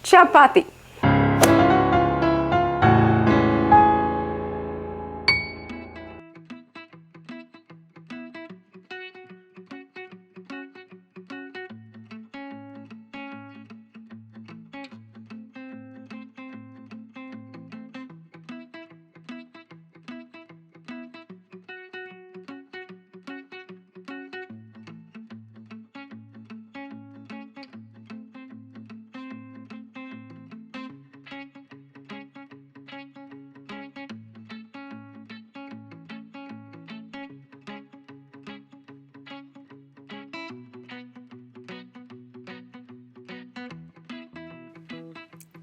chapati.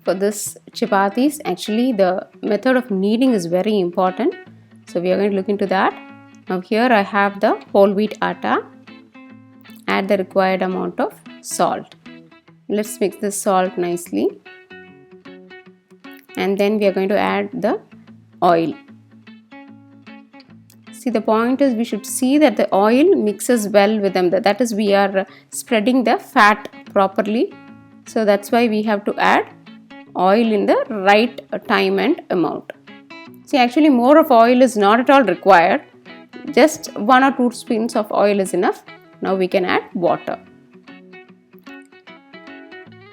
For this chapatis, actually the method of kneading is very important. So we are going to look into that. Now here I have the whole wheat atta. Add the required amount of salt. Let's mix the salt nicely. And then we are going to add the oil. See, the point is we should see that the oil mixes well with them. That is, we are spreading the fat properly. So that's why we have to add oil in the right time and amount. See, actually more of oil is not at all required. Just 1 or 2 spoons of oil is enough. Now we can add water.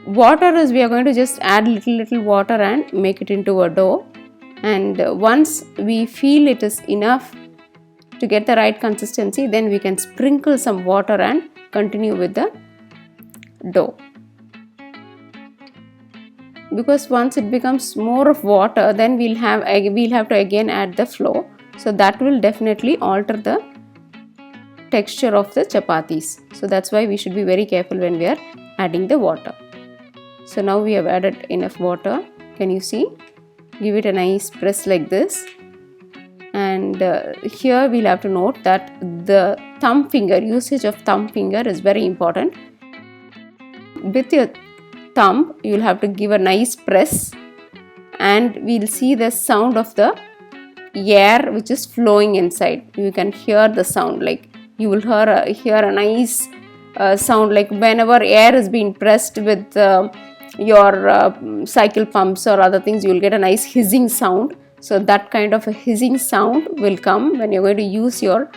Water is, we are going to just add little water and make it into a dough. And once we feel it is enough to get the right consistency, then we can sprinkle some water and continue with the dough. Because once it becomes more of water, then we'll have to again add the flour. So that will definitely alter the texture of the chapatis. So that's why we should be very careful when we are adding the water. So now we have added enough water. Can you see? Give it a nice press like this. And here we'll have to note that the thumb finger, usage of thumb finger is very important. With your thumb, you will have to give a nice press, and we'll see the sound of the air which is flowing inside. You can hear the sound, like you will hear a nice sound, like whenever air is being pressed with your cycle pumps or other things, you will get a nice hissing sound. So that kind of a hissing sound will come when you're going to use your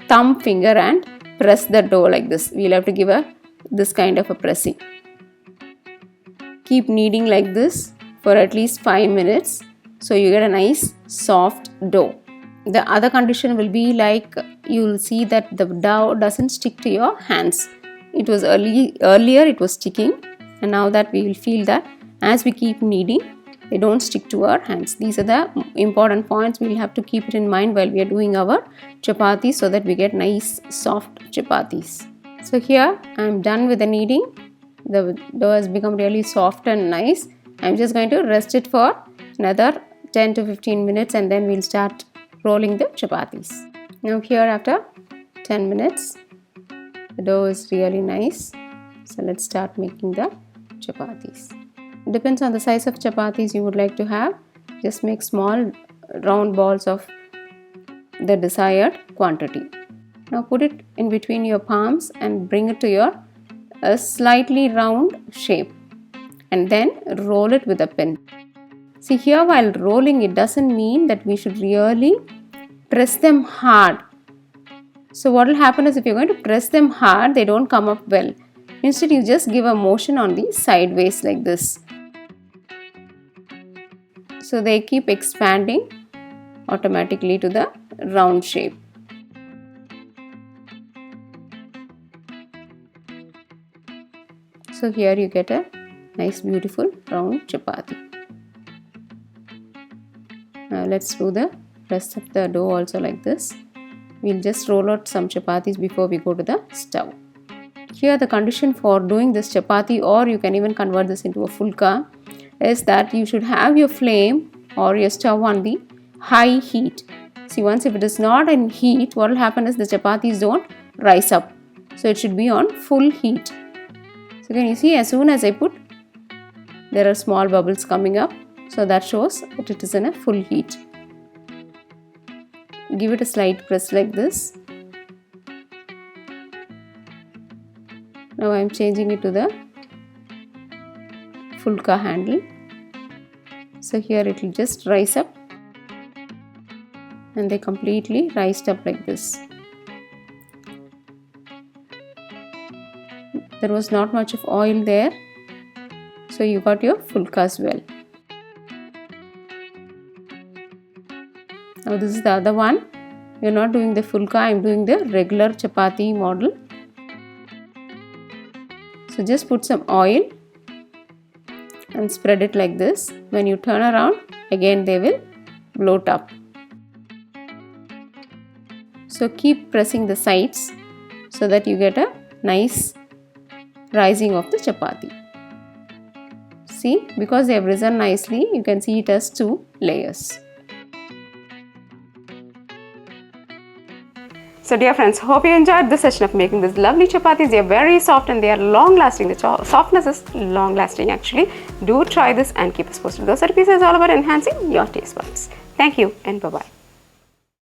thumb finger and press the dough like this. We'll have to give this kind of a pressing. Keep kneading like this for at least 5 minutes, so you get a nice soft dough. The other condition will be like, you will see that the dough doesn't stick to your hands. It was earlier it was sticking, and now that we will feel that as we keep kneading, they don't stick to our hands. These are the important points. We will have to keep it in mind while we are doing our chapatis, so that we get nice soft chapatis. So here I am done with the kneading. The dough has become really soft and nice. I am just going to rest it for another 10 to 15 minutes, and then we'll start rolling the chapatis. Now here after 10 minutes, the dough is really nice. So let's start making the chapatis. It depends on the size of chapatis you would like to have. Just make small round balls of the desired quantity. Now put it in between your palms and bring it to a slightly round shape, and then roll it with a pin. See, here while rolling, it doesn't mean that we should really press them hard. So what will happen is, if you're going to press them hard, they don't come up well. Instead, you just give a motion on the sideways like this. So they keep expanding automatically to the round shape. So here you get a nice beautiful round chapati. Now let's do the rest of the dough also like this. We'll just roll out some chapatis before we go to the stove. Here the condition for doing this chapati, or you can even convert this into a fulka, is that you should have your flame or your stove on the high heat. See, once if it is not in heat, what will happen is the chapatis don't rise up. So it should be on full heat. So can you see, as soon as I put, there are small bubbles coming up. So that shows that it is in a full heat. Give it a slight press like this. Now I am changing it to the fulka handle. So here it will just rise up, and they completely rised up like this. There was not much of oil there, so you got your fulka as well. Now this is the other one. We are not doing the fulka, I am doing the regular chapati model. So just put some oil and spread it like this. When you turn around, again they will bloat up. So keep pressing the sides so that you get a nice rising of the chapati. See, because they have risen nicely, you can see it as 2 layers. So dear friends, hope you enjoyed this session of making these lovely chapatis. They are very soft and they are long lasting. The softness is long lasting actually. Do try this and keep us posted. Those recipes is all about enhancing your taste buds. Thank you and bye bye.